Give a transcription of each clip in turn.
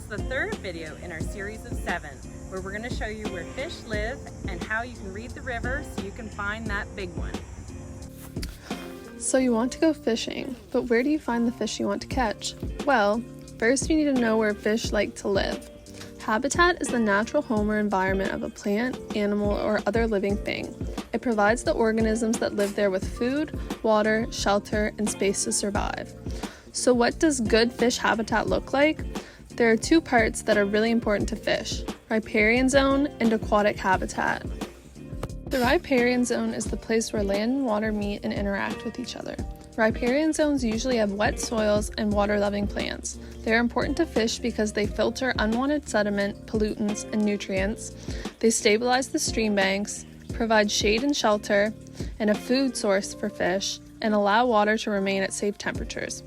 the third video in our series of 7, where we're going to show you where fish live and how you can read the river so you can find that big one. So you want to go fishing, but where do you find the fish you want to catch? Well, first you need to know where fish like to live. Habitat is the natural home or environment of a plant, animal, or other living thing. It provides the organisms that live there with food, water, shelter, and space to survive. So what does good fish habitat look like? There are two parts that are really important to fish: riparian zone and aquatic habitat. The riparian zone is the place where land and water meet and interact with each other. Riparian zones usually have wet soils and water-loving plants. They are important to fish because they filter unwanted sediment, pollutants, and nutrients. They stabilize the stream banks, provide shade and shelter, and a food source for fish, and allow water to remain at safe temperatures.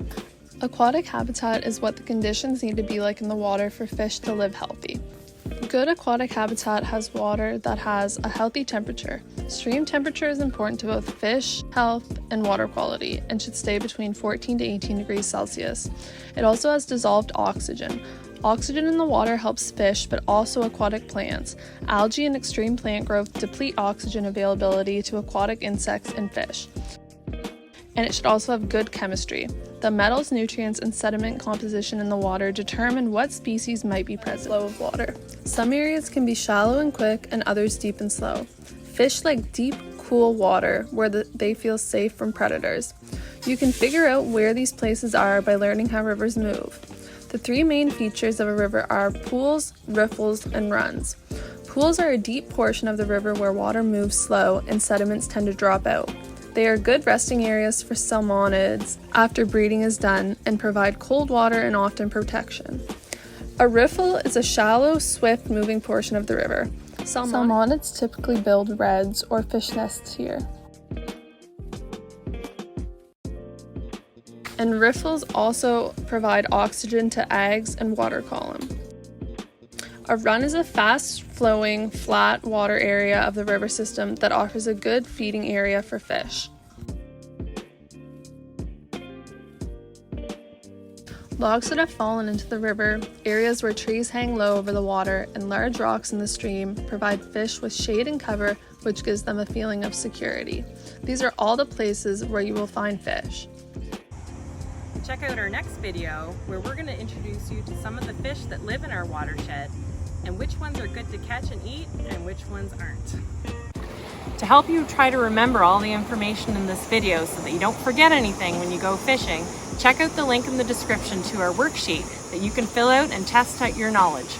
Aquatic habitat is what the conditions need to be like in the water for fish to live healthy. Good aquatic habitat has water that has a healthy temperature. Stream temperature is important to both fish health and water quality and should stay between 14 to 18 degrees Celsius. It also has dissolved oxygen. Oxygen in the water helps fish, but also aquatic plants. Algae and extreme plant growth deplete oxygen availability to aquatic insects and fish. And it should also have good chemistry. The metals, nutrients, and sediment composition in the water determine what species might be present. Flow of water. Some areas can be shallow and quick, and others deep and slow. Fish like deep, cool water where they feel safe from predators. You can figure out where these places are by learning how rivers move. The three main features of a river are pools, riffles, and runs. Pools are a deep portion of the river where water moves slow and sediments tend to drop out. They are good resting areas for salmonids after breeding is done and provide cold water and often protection. A riffle is a shallow, swift-moving portion of the river. Salmonids typically build redds or fish nests here. And riffles also provide oxygen to algae and water column. A run is a fast-flowing, flat water area of the river system that offers a good feeding area for fish. Logs that have fallen into the river, areas where trees hang low over the water, and large rocks in the stream provide fish with shade and cover, which gives them a feeling of security. These are all the places where you will find fish. Check out our next video where we're going to introduce you to some of the fish that live in our watershed and which ones are good to catch and eat and which ones aren't. To help you try to remember all the information in this video so that you don't forget anything when you go fishing, check out the link in the description to our worksheet that you can fill out and test out your knowledge.